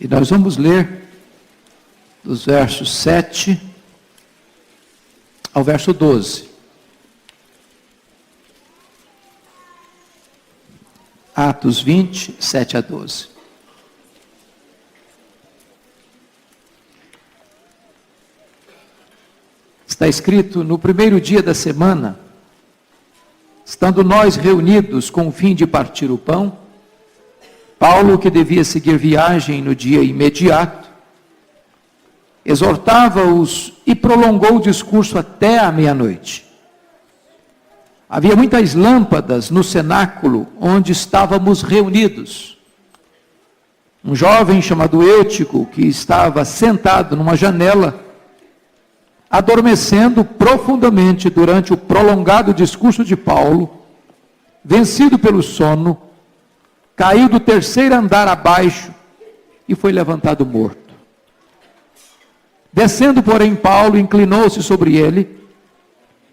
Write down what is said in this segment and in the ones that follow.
E nós vamos ler dos versos 7 ao verso 12. Atos 20, 7 a 12. Está escrito: no primeiro dia da semana, estando nós reunidos com o fim de partir o pão, Paulo, que devia seguir viagem no dia imediato, exortava-os e prolongou o discurso até a meia-noite. Havia muitas lâmpadas no cenáculo onde estávamos reunidos. Um jovem chamado Eutico, que estava sentado numa janela, adormecendo profundamente durante o prolongado discurso de Paulo, vencido pelo sono, caiu do terceiro andar abaixo e foi levantado morto. Descendo, porém, Paulo inclinou-se sobre ele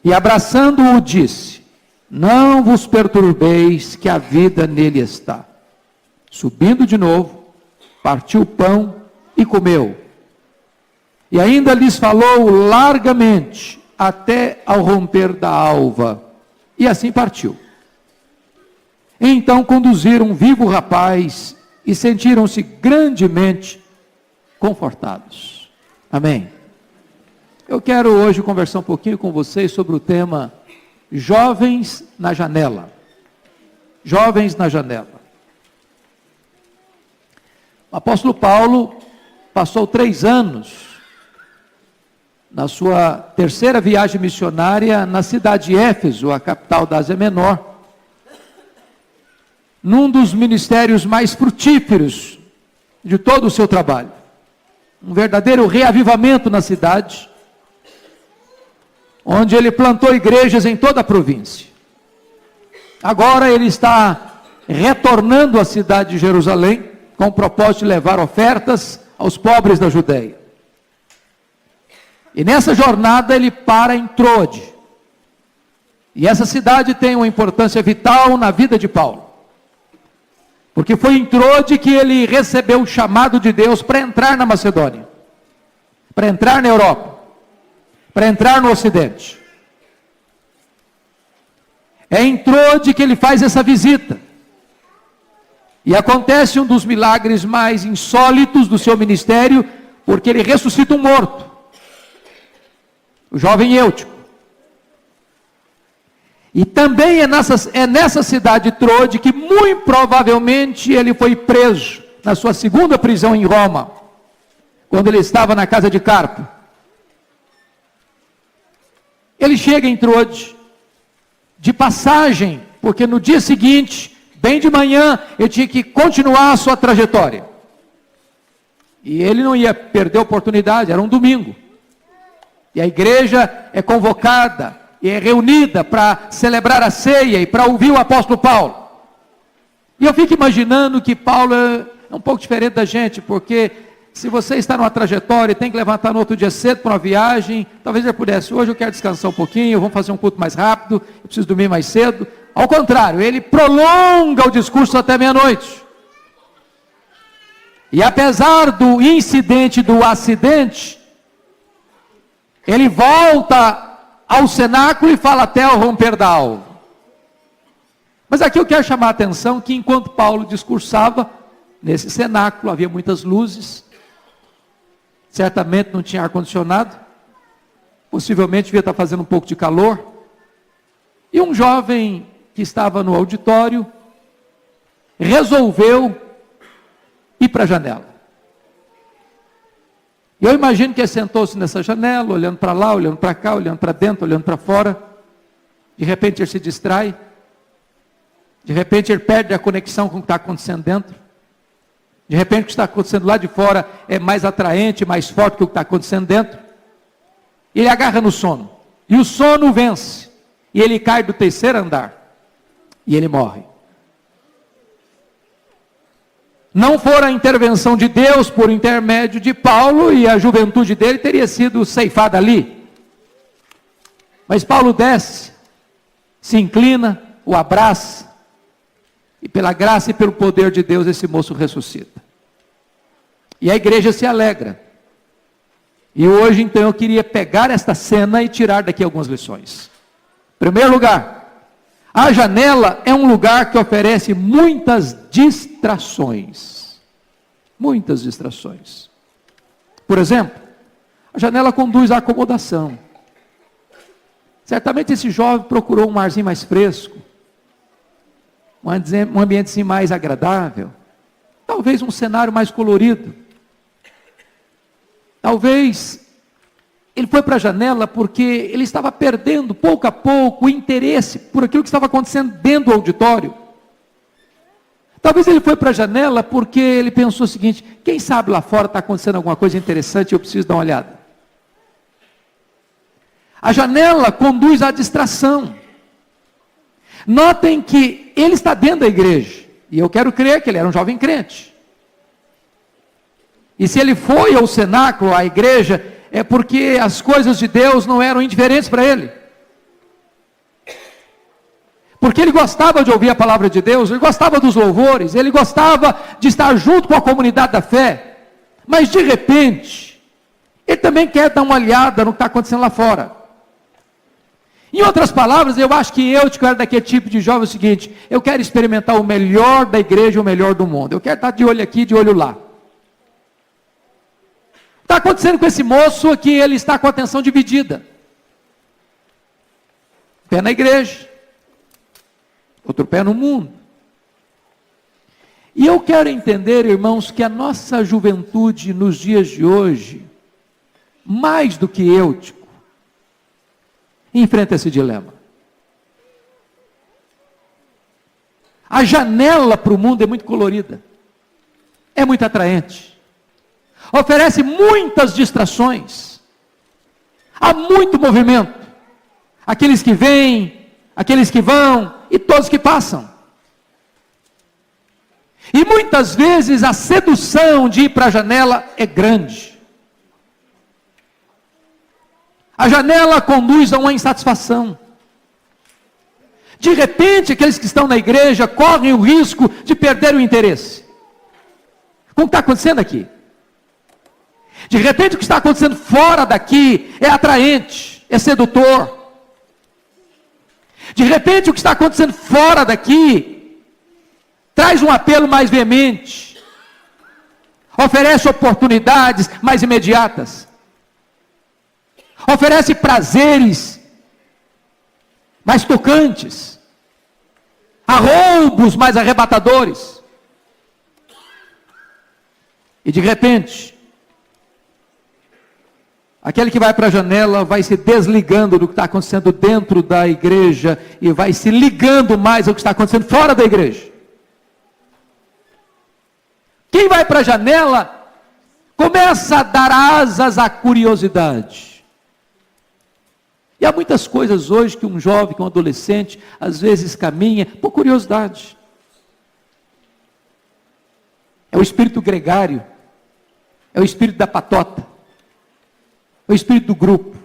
e, abraçando-o, disse: não vos perturbeis, que a vida nele está. Subindo de novo, partiu o pão e comeu. E ainda lhes falou largamente, até ao romper da alva. E assim partiu. Então conduziram um vivo rapaz e sentiram-se grandemente confortados. Amém. Eu quero hoje conversar um pouquinho com vocês sobre o tema Jovens na Janela. Jovens na Janela. O apóstolo Paulo passou 3 anos na sua terceira viagem missionária na cidade de Éfeso, a capital da Ásia Menor, num dos ministérios mais frutíferos de todo o seu trabalho. Um verdadeiro reavivamento na cidade, onde ele plantou igrejas em toda a província. Agora ele está retornando à cidade de Jerusalém, com o propósito de levar ofertas aos pobres da Judeia. E nessa jornada ele para em Troade. E essa cidade tem uma importância vital na vida de Paulo. Porque foi em Troade que ele recebeu o chamado de Deus para entrar na Macedônia, para entrar na Europa, para entrar no Ocidente. É em Troade que ele faz essa visita. E acontece um dos milagres mais insólitos do seu ministério, porque ele ressuscita um morto, o jovem Eutico. E também é nessa cidade de Troade que muito provavelmente ele foi preso na sua segunda prisão em Roma, quando ele estava na casa de Carpo. Ele chega em Troade de passagem, porque no dia seguinte, bem de manhã, ele tinha que continuar a sua trajetória. E ele não ia perder a oportunidade, era um domingo. E a igreja é convocada e é reunida para celebrar a ceia e para ouvir o apóstolo Paulo. E eu fico imaginando que Paulo é um pouco diferente da gente, porque se você está numa trajetória e tem que levantar no outro dia cedo para uma viagem, talvez ele pudesse: hoje eu quero descansar um pouquinho, vamos fazer um culto mais rápido, eu preciso dormir mais cedo. Ao contrário, ele prolonga o discurso até meia-noite. E apesar do incidente, do acidente, ele volta ao cenáculo e fala até ao romper da alva. Mas aqui eu quero chamar a atenção que enquanto Paulo discursava, nesse cenáculo havia muitas luzes, certamente não tinha ar-condicionado, possivelmente devia estar fazendo um pouco de calor, e um jovem que estava no auditório resolveu ir para a janela. Eu imagino que ele sentou-se nessa janela, olhando para lá, olhando para cá, olhando para dentro, olhando para fora. De repente ele se distrai. De repente ele perde a conexão com o que está acontecendo dentro. De repente o que está acontecendo lá de fora é mais atraente, mais forte que o que está acontecendo dentro. E ele agarra no sono. E o sono vence. E ele cai do terceiro andar. E ele morre. Não fora a intervenção de Deus por intermédio de Paulo, e a juventude dele teria sido ceifada ali. Mas Paulo desce, se inclina, o abraça, e pela graça e pelo poder de Deus esse moço ressuscita. E a igreja se alegra. E hoje, então, eu queria pegar esta cena e tirar daqui algumas lições. Em primeiro lugar, a janela é um lugar que oferece muitas distrações. Muitas distrações. Por exemplo, a janela conduz à acomodação. Certamente esse jovem procurou um arzinho mais fresco, um ambiente assim mais agradável, talvez um cenário mais colorido. Talvez ele foi para a janela porque ele estava perdendo pouco a pouco o interesse por aquilo que estava acontecendo dentro do auditório. Talvez ele foi para a janela porque ele pensou o seguinte: quem sabe lá fora está acontecendo alguma coisa interessante e eu preciso dar uma olhada. A janela conduz à distração. Notem que ele está dentro da igreja, e eu quero crer que ele era um jovem crente. E se ele foi ao cenáculo, à igreja, é porque as coisas de Deus não eram indiferentes para ele. Porque ele gostava de ouvir a palavra de Deus, ele gostava dos louvores, ele gostava de estar junto com a comunidade da fé. Mas de repente, ele também quer dar uma olhada no que está acontecendo lá fora. Em outras palavras, eu acho que eu era daquele tipo de jovem o seguinte: eu quero experimentar o melhor da igreja e o melhor do mundo. Eu quero estar de olho aqui, de olho lá. Está acontecendo com esse moço aqui, ele está com a atenção dividida. Pé na igreja, outro pé no mundo. E eu quero entender, irmãos, que a nossa juventude nos dias de hoje, mais do que Eutico, enfrenta esse dilema. A janela para o mundo é muito colorida, é muito atraente, oferece muitas distrações, há muito movimento, aqueles que vêm, aqueles que vão e todos que passam. E muitas vezes a sedução de ir para a janela é grande. A janela conduz a uma insatisfação. De repente, aqueles que estão na igreja correm o risco de perder o interesse. Como está acontecendo aqui? De repente, o que está acontecendo fora daqui é atraente, é sedutor. De repente, o que está acontecendo fora daqui traz um apelo mais veemente, oferece oportunidades mais imediatas, oferece prazeres mais tocantes, há roubos mais arrebatadores. E de repente, aquele que vai para a janela vai se desligando do que está acontecendo dentro da igreja e vai se ligando mais ao que está acontecendo fora da igreja. Quem vai para a janela começa a dar asas à curiosidade. E há muitas coisas hoje que um jovem, que um adolescente, às vezes caminha por curiosidade. É o espírito gregário, é o espírito da patota, é o espírito do grupo.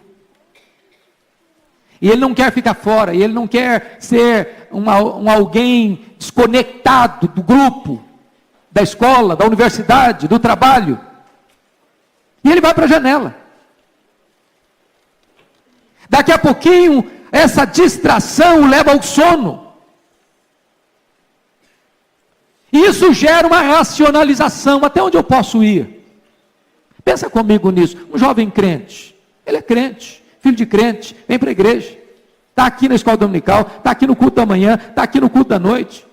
E ele não quer ficar fora, e ele não quer ser um alguém desconectado do grupo, da escola, da universidade, do trabalho. E ele vai para a janela. Daqui a pouquinho, essa distração o leva ao sono. E isso gera uma racionalização. Até onde eu posso ir? Pensa comigo nisso. Um jovem crente, ele é crente, filho de crente, vem para a igreja, está aqui na escola dominical, está aqui no culto da manhã, está aqui no culto da noite.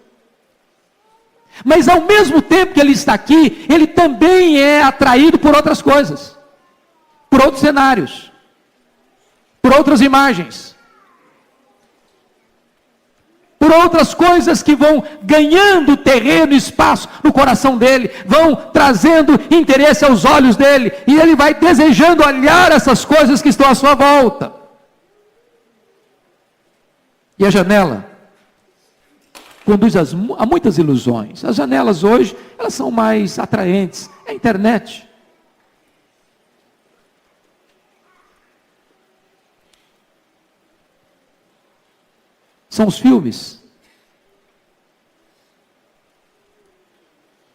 Mas ao mesmo tempo que ele está aqui, ele também é atraído por outras coisas, por outros cenários, por outras imagens, por outras coisas que vão ganhando terreno e espaço no coração dele, vão trazendo interesse aos olhos dele, e ele vai desejando olhar essas coisas que estão à sua volta. E a janela conduz a muitas ilusões. As janelas hoje, elas são mais atraentes. É a internet. São os filmes.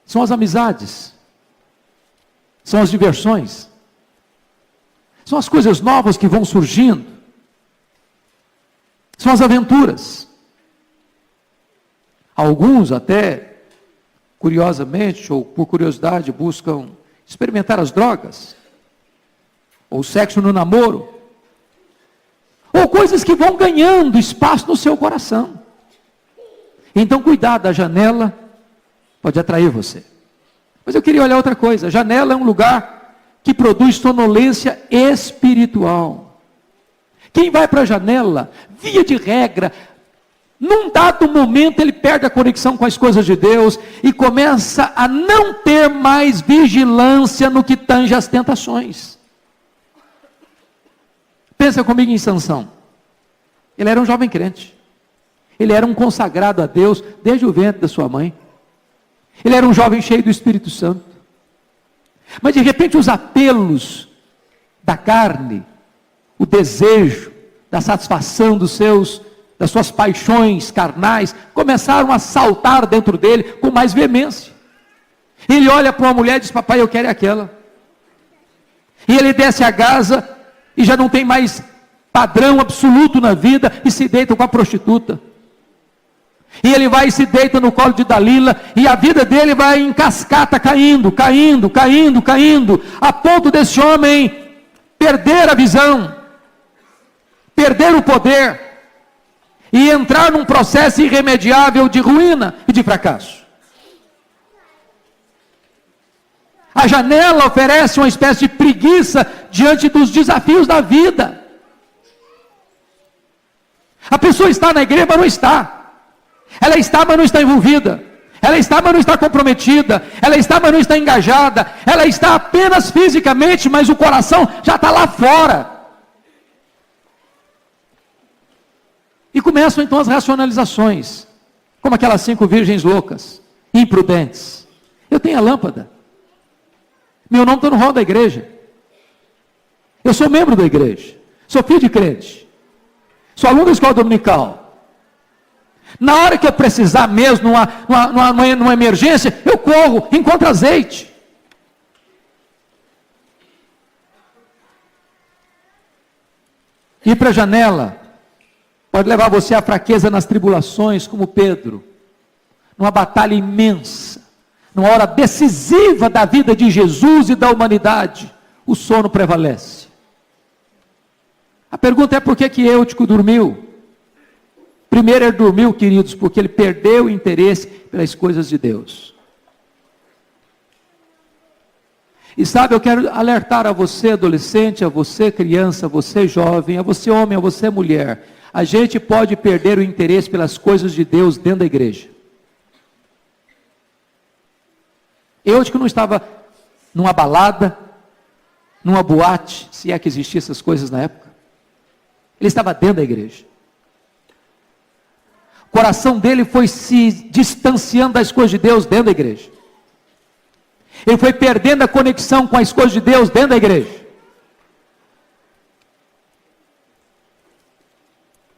São as amizades. São as diversões. São as coisas novas que vão surgindo. São as aventuras. Alguns até, curiosamente ou por curiosidade, buscam experimentar as drogas, ou sexo no namoro, ou coisas que vão ganhando espaço no seu coração. Então, cuidado, a janela pode atrair você. Mas eu queria olhar outra coisa. A janela é um lugar que produz sonolência espiritual. Quem vai para a janela, via de regra, num dado momento ele perde a conexão com as coisas de Deus e começa a não ter mais vigilância no que tange as tentações. Pensa comigo em Sansão. Ele era um jovem crente. Ele era um consagrado a Deus desde o ventre da sua mãe. Ele era um jovem cheio do Espírito Santo. Mas de repente os apelos da carne, o desejo, da satisfação das suas paixões carnais, começaram a saltar dentro dele com mais veemência. Ele olha para uma mulher e diz: papai, eu quero aquela. E ele desce a Gaza e já não tem mais padrão absoluto na vida e se deita com a prostituta. E ele vai e se deita no colo de Dalila, e a vida dele vai em cascata, caindo, a ponto desse homem perder a visão, perder o poder, e entrar num processo irremediável de ruína e de fracasso. A janela oferece uma espécie de preguiça diante dos desafios da vida. A pessoa está na igreja, mas não está. Ela está, mas não está envolvida. Ela está, mas não está comprometida. Ela está, mas não está engajada. Ela está apenas fisicamente, mas o coração já está lá fora. E começam então as racionalizações, como aquelas 5 virgens loucas, imprudentes. Eu tenho a lâmpada. Meu nome está no rol da igreja. Eu sou membro da igreja. Sou filho de crente. Sou aluno da escola dominical. Na hora que eu precisar mesmo, numa emergência, eu corro, encontro azeite. Ir para a janela pode levar você à fraqueza nas tribulações, como Pedro, numa batalha imensa, numa hora decisiva da vida de Jesus e da humanidade, o sono prevalece. A pergunta é: por que Eutico dormiu? Primeiro, ele dormiu, queridos, porque ele perdeu o interesse pelas coisas de Deus. E sabe, eu quero alertar a você adolescente, a você criança, a você jovem, a você homem, a você mulher. A gente pode perder o interesse pelas coisas de Deus dentro da igreja. Eutico não estava numa balada, numa boate, se é que existiam essas coisas na época. Ele estava dentro da igreja. O coração dele foi se distanciando das coisas de Deus dentro da igreja. Ele foi perdendo a conexão com as coisas de Deus dentro da igreja.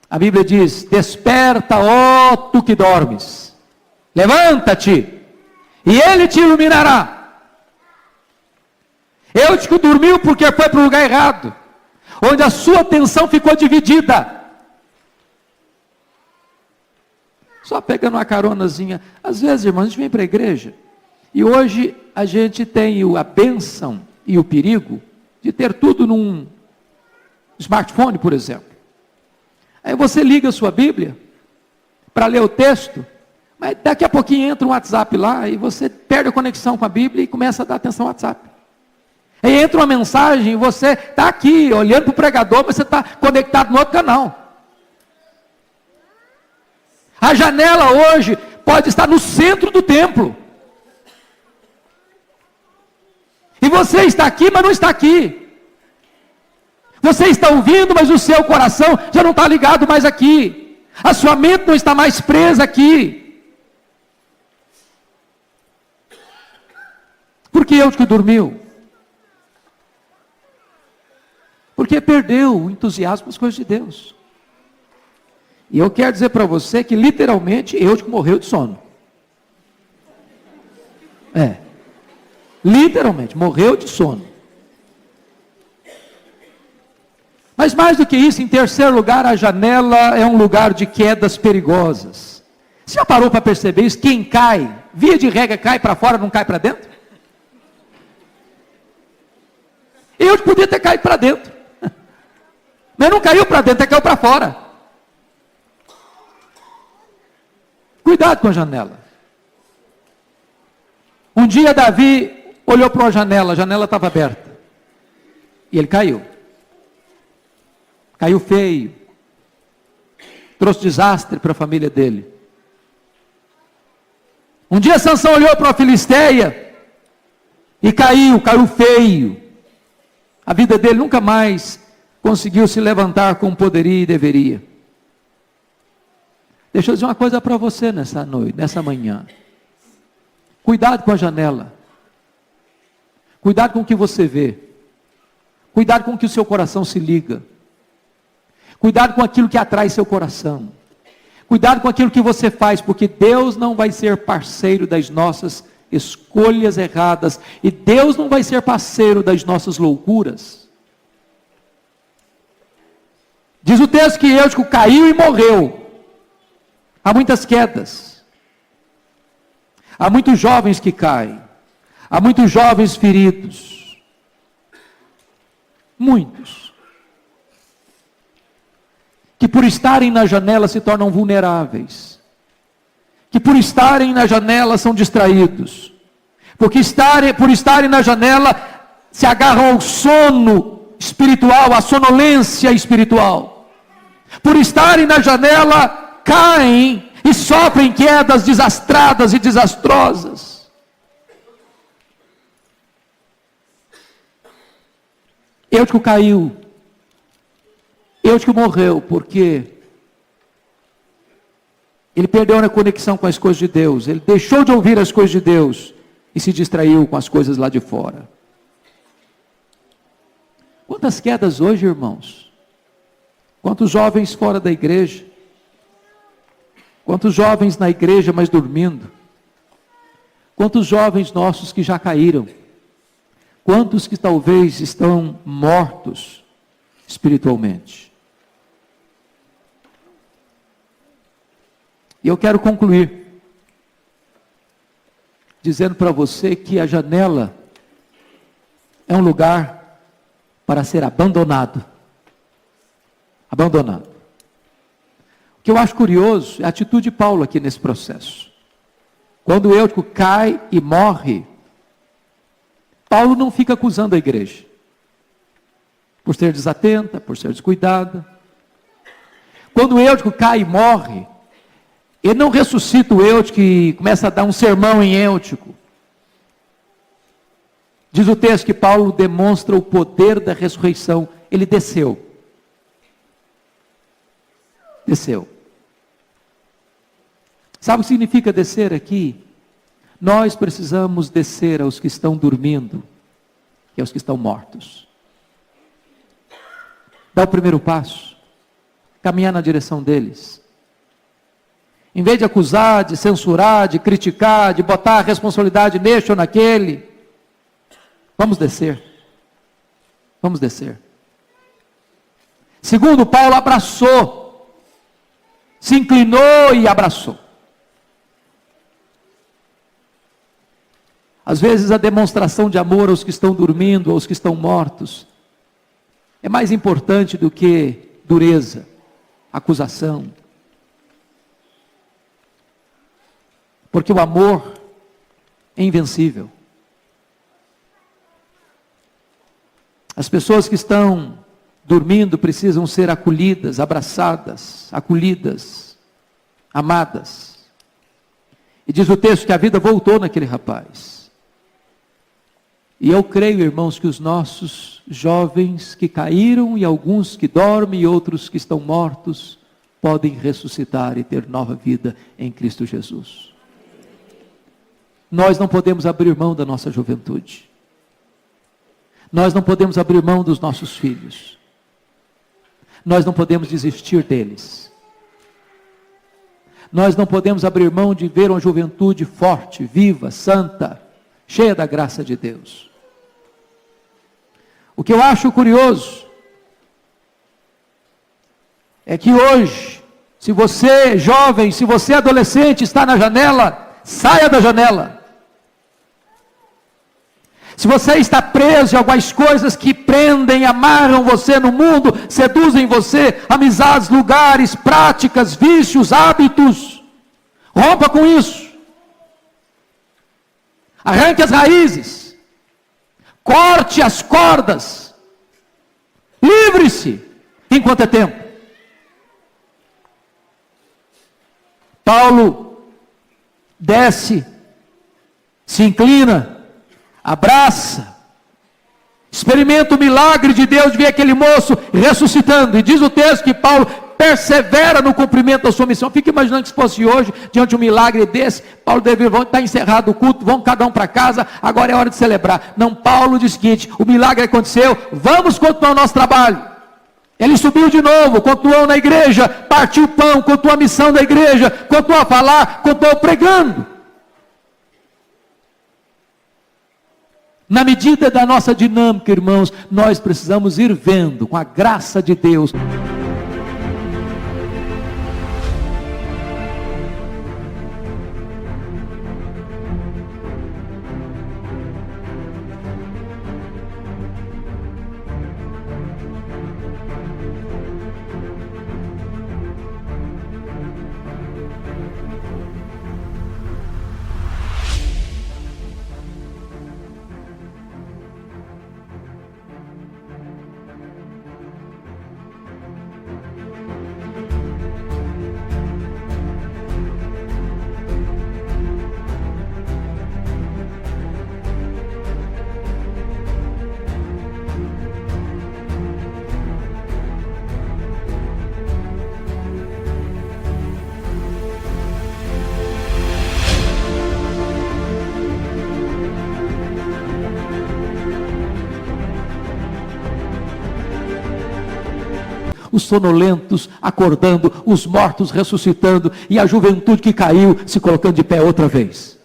A Bíblia diz: desperta, ó tu que dormes, levanta-te, e Ele te iluminará. Eutico dormiu porque foi para o lugar errado, onde a sua atenção ficou dividida. Só pegando uma caronazinha. Às vezes, irmãos, a gente vem para a igreja, e hoje a gente tem a bênção e o perigo de ter tudo num smartphone, por exemplo. Aí você liga a sua Bíblia para ler o texto, mas daqui a pouquinho entra um WhatsApp lá, e você perde a conexão com a Bíblia e começa a dar atenção ao WhatsApp. Aí entra uma mensagem e você está aqui, olhando para o pregador, mas você está conectado no outro canal. A janela hoje pode estar no centro do templo. E você está aqui, mas não está aqui. Você está ouvindo, mas o seu coração já não está ligado mais aqui. A sua mente não está mais presa aqui. Por que Eutico dormiu? Porque perdeu o entusiasmo com as coisas de Deus. E eu quero dizer para você que literalmente Eutico morreu de sono. Literalmente, morreu de sono. Mas mais do que isso, em terceiro lugar, a janela é um lugar de quedas perigosas. Você já parou para perceber isso? Quem cai, via de regra, cai para fora, não cai para dentro? Eu podia ter caído para dentro. Mas não caiu para dentro, caiu para fora. Cuidado com a janela. Um dia Davi olhou para uma janela, a janela estava aberta. E ele caiu. Caiu feio. Trouxe desastre para a família dele. Um dia Sansão olhou para uma filisteia e caiu feio. A vida dele nunca mais conseguiu se levantar como poderia e deveria. Deixa eu dizer uma coisa para você nessa noite, nessa manhã. Cuidado com a janela. Cuidado com o que você vê. Cuidado com o que o seu coração se liga. Cuidado com aquilo que atrai seu coração. Cuidado com aquilo que você faz, porque Deus não vai ser parceiro das nossas escolhas erradas. E Deus não vai ser parceiro das nossas loucuras. Diz o texto que Eutico caiu e morreu. Há muitas quedas. Há muitos jovens que caem. Há muitos jovens feridos. Muitos. Que por estarem na janela se tornam vulneráveis. Que por estarem na janela são distraídos. Porque por estarem na janela se agarram ao sono espiritual, à sonolência espiritual. Por estarem na janela caem e sofrem quedas desastradas e desastrosas. Eutico caiu. Eutico morreu porque ele perdeu a conexão com as coisas de Deus. Ele deixou de ouvir as coisas de Deus e se distraiu com as coisas lá de fora. Quantas quedas hoje, irmãos? Quantos jovens fora da igreja? Quantos jovens na igreja, mas dormindo? Quantos jovens nossos que já caíram? Quantos que talvez estão mortos espiritualmente? E eu quero concluir dizendo para você que a janela é um lugar para ser abandonado. Abandonado. O que eu acho curioso é a atitude de Paulo aqui nesse processo. Quando Eutico cai e morre, Paulo não fica acusando a igreja por ser desatenta, por ser descuidada. Quando Eutico cai e morre, ele não ressuscita o Eutico e começa a dar um sermão em Eutico. Diz o texto que Paulo demonstra o poder da ressurreição. Ele desceu. Desceu. Sabe o que significa descer aqui? Nós precisamos descer aos que estão dormindo e aos que estão mortos. Dá o primeiro passo. Caminhar na direção deles. Em vez de acusar, de censurar, de criticar, de botar a responsabilidade neste ou naquele, vamos descer. Vamos descer. Segundo, Paulo abraçou, se inclinou e abraçou. Às vezes a demonstração de amor aos que estão dormindo, aos que estão mortos, é mais importante do que dureza, acusação. Porque o amor é invencível. As pessoas que estão dormindo precisam ser acolhidas, abraçadas, acolhidas, amadas. E diz o texto que a vida voltou naquele rapaz. E eu creio, irmãos, que os nossos jovens que caíram e alguns que dormem e outros que estão mortos podem ressuscitar e ter nova vida em Cristo Jesus. Nós não podemos abrir mão da nossa juventude. Nós não podemos abrir mão dos nossos filhos. Nós não podemos desistir deles. Nós não podemos abrir mão de ver uma juventude forte, viva, santa, cheia da graça de Deus. O que eu acho curioso é que hoje, se você jovem, se você adolescente está na janela, saia da janela. Se você está preso em algumas coisas que prendem, amarram você no mundo, seduzem você, amizades, lugares, práticas, vícios, hábitos, rompa com isso. Arranque as raízes, corte as cordas, livre-se enquanto é tempo. Paulo desce, se inclina, abraça, experimenta o milagre de Deus de ver aquele moço ressuscitando, e diz o texto que Paulo persevera no cumprimento da sua missão. Fica imaginando que se fosse hoje, diante de um milagre desse, Paulo deveria, está encerrado o culto, vão cada um para casa, agora é hora de celebrar. Não, Paulo diz o seguinte: o milagre aconteceu, vamos continuar o nosso trabalho. Ele subiu de novo, continuou na igreja, partiu o pão, continuou a missão da igreja, continuou a falar, continuou pregando. Na medida da nossa dinâmica, irmãos, nós precisamos ir vendo, com a graça de Deus. Os sonolentos acordando, os mortos ressuscitando, e a juventude que caiu se colocando de pé outra vez.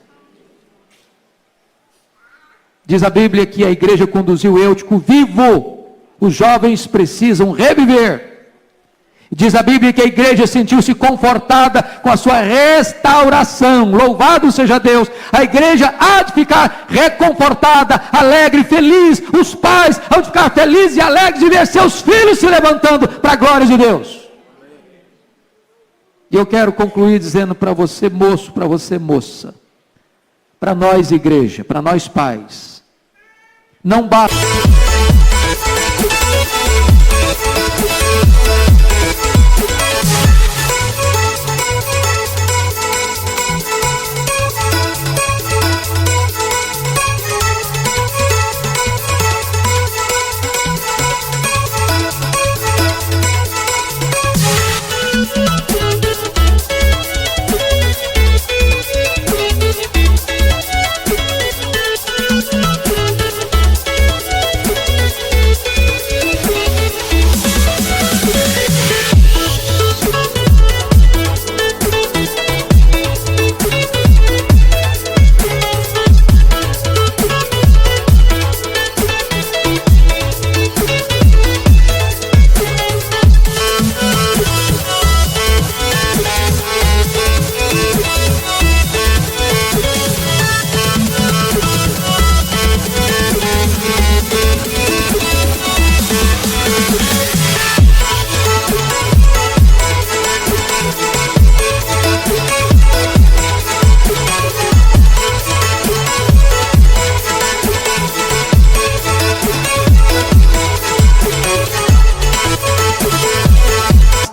Diz a Bíblia que a igreja conduziu o Eutico vivo. Os jovens precisam reviver. Diz a Bíblia que a igreja sentiu-se confortada com a sua restauração. Louvado seja Deus. A igreja há de ficar reconfortada, alegre, feliz. Os pais hão de ficar felizes e alegres de ver seus filhos se levantando para a glória de Deus. E eu quero concluir dizendo para você, moço, para você, moça, para nós, igreja, para nós, pais, não basta.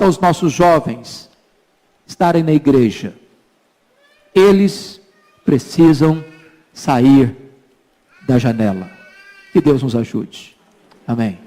Aos nossos jovens estarem na igreja, eles precisam sair da janela. Que Deus nos ajude. Amém.